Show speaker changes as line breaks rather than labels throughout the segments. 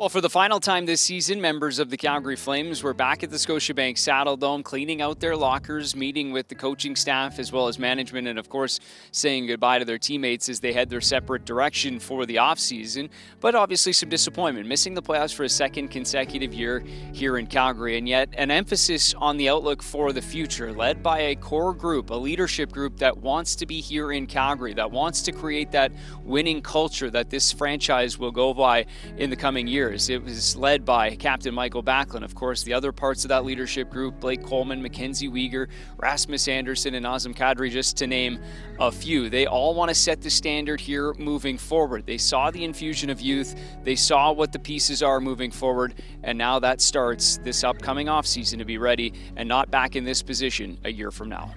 Well, for the final time this season, members of the Calgary Flames were back at the Scotiabank Saddledome, cleaning out their lockers, meeting with the coaching staff as well as management, and of course, saying goodbye to their teammates as they head their separate direction for the offseason. But obviously some disappointment, missing the playoffs for a second consecutive year here in Calgary, and yet an emphasis on the outlook for the future, led by a core group, a leadership group that wants to be here in Calgary, that wants to create that winning culture that this franchise will go by in the coming years. It was led by Captain Michael Backlund. Of course, the other parts of that leadership group, Blake Coleman, Mackenzie Weegar, Rasmus Anderson, and Nazem Kadri, just to name a few. They all want to set the standard here moving forward. They saw the infusion of youth. They saw what the pieces are moving forward, and now that starts this upcoming offseason to be ready and not back in this position a year from now.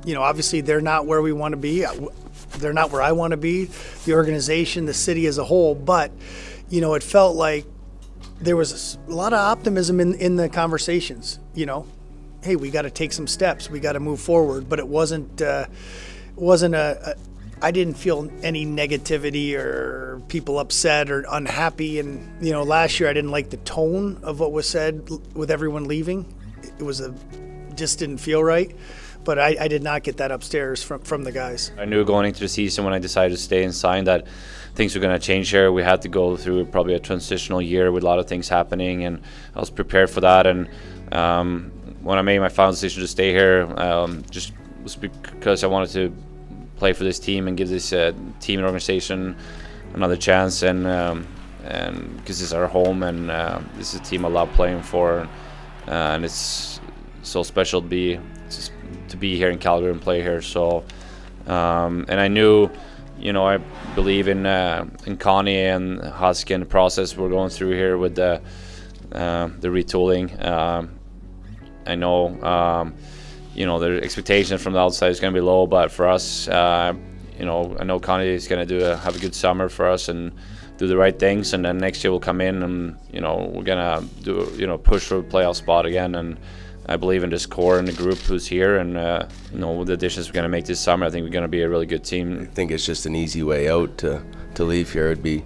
You know, obviously they're not where we want to be. They're not where I want to be, the organization, the city as a whole. But, you know, it felt like there was a lot of optimism in the conversations, you know. Hey, we got to take some steps. We got to move forward. But it wasn't I didn't feel any negativity or people upset or unhappy. And, you know, last year I didn't like the tone of what was said with everyone leaving. It was just didn't feel right. But I did not get that upstairs from the guys.
I knew going into the season when I decided to stay and sign that things were going to change here. We had to go through probably a transitional year with a lot of things happening, and I was prepared for that. And when I made my final decision to stay here, just was because I wanted to play for this team and give this team and organization another chance, and because it's our home, and this is a team I love playing for, and it's so special to be here in Calgary and play here. So, and I knew, you know, I believe in Connie and Husky and the process we're going through here with the retooling. I know, you know, the expectation from the outside is going to be low, but for us, you know, I know Connie is going to have a good summer for us and do the right things, and then next year we'll come in and, you know, we're going to push for a playoff spot again. And I believe in this core and the group who's here, and you know, with the additions we're going to make this summer, I think we're going to be a really good team.
I think it's just an easy way out to leave here. It'd be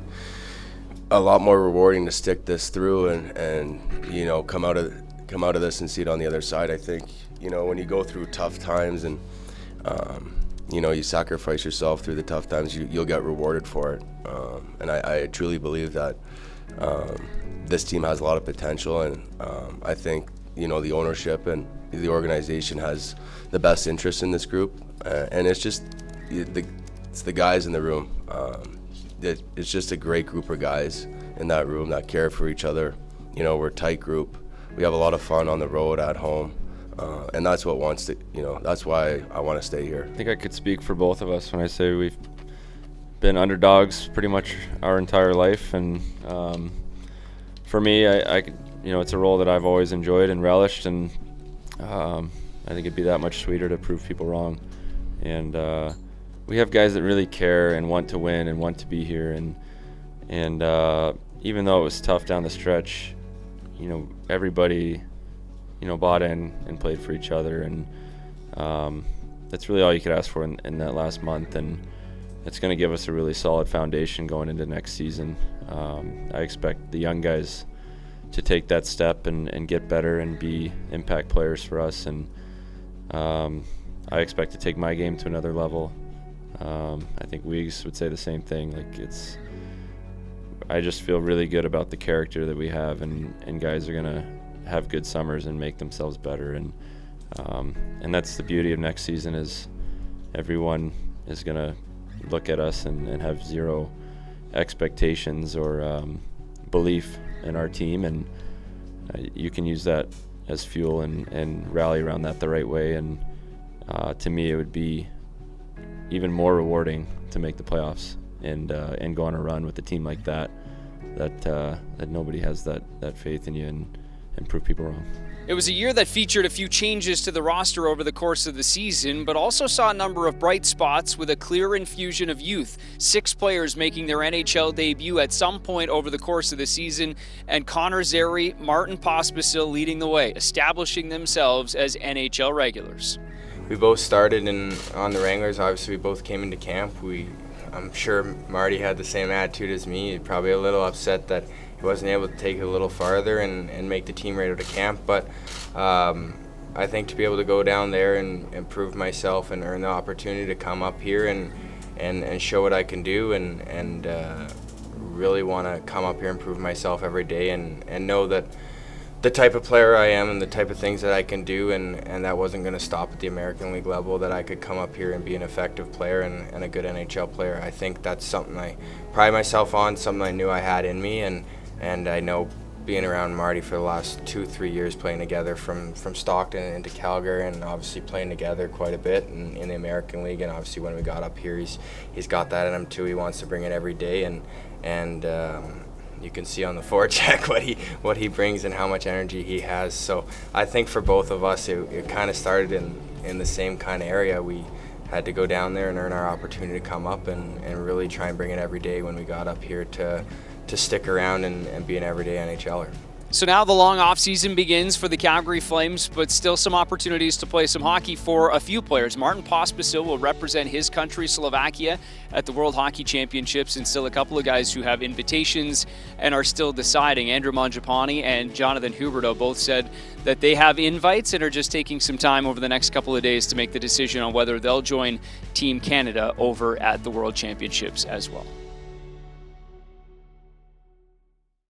a lot more rewarding to stick this through and you know, come out of this and see it on the other side. I think, you know, when you go through tough times and you know, you sacrifice yourself through the tough times, you'll get rewarded for it. And I truly believe that this team has a lot of potential, and I think, you know, the ownership and the organization has the best interest in this group, and it's just it's the guys in the room. It's just a great group of guys in that room that care for each other. You know, we're a tight group. We have a lot of fun on the road, at home, and that's what wants to. You know, that's why I want to stay here.
I think I could speak for both of us when I say we've been underdogs pretty much our entire life, and for me, I you know, it's a role that I've always enjoyed and relished, and I think it'd be that much sweeter to prove people wrong. And we have guys that really care and want to win and want to be here. And even though it was tough down the stretch, you know, everybody, you know, bought in and played for each other. And that's really all you could ask for in that last month. And it's going to give us a really solid foundation going into next season. I expect the young guys to take that step and get better and be impact players for us, and I expect to take my game to another level. I think Weegs would say the same thing. Like, I just feel really good about the character that we have, and guys are gonna have good summers and make themselves better, and that's the beauty of next season, is everyone is gonna look at us and have zero expectations or belief in our team, and you can use that as fuel and rally around that the right way. And to me, it would be even more rewarding to make the playoffs and go on a run with a team like that nobody has that faith in you and prove people wrong.
It was a year that featured a few changes to the roster over the course of the season, but also saw a number of bright spots with a clear infusion of youth. 6 players making their NHL debut at some point over the course of the season, and Connor Zary, Martin Pospisil leading the way, establishing themselves as NHL regulars.
We both started on the Wranglers. Obviously, we both came into camp. I'm sure Marty had the same attitude as me. Probably a little upset that wasn't able to take it a little farther and make the team radio to camp. But I think to be able to go down there and prove myself and earn the opportunity to come up here and show what I can do and really want to come up here and prove myself every day and know that the type of player I am and the type of things that I can do and that wasn't going to stop at the American League level, that I could come up here and be an effective player and a good NHL player. I think that's something I pride myself on, something I knew I had in me, and I know being around Marty for the last 2-3 years, playing together from Stockton into Calgary, and obviously playing together quite a bit in the American League, and obviously when we got up here, he's got that in him too. He wants to bring it every day, and you can see on the forecheck what he brings and how much energy he has. So I think for both of us, it kind of started in the same kind of area. We had to go down there and earn our opportunity to come up and really try and bring it every day when we got up here to stick around and be an everyday NHLer.
So now the long offseason begins for the Calgary Flames, but still some opportunities to play some hockey for a few players. Martin Pospisil will represent his country, Slovakia, at the World Hockey Championships, and still a couple of guys who have invitations and are still deciding. Andrew Mangiapane and Jonathan Huberdeau both said that they have invites and are just taking some time over the next couple of days to make the decision on whether they'll join Team Canada over at the World Championships as well.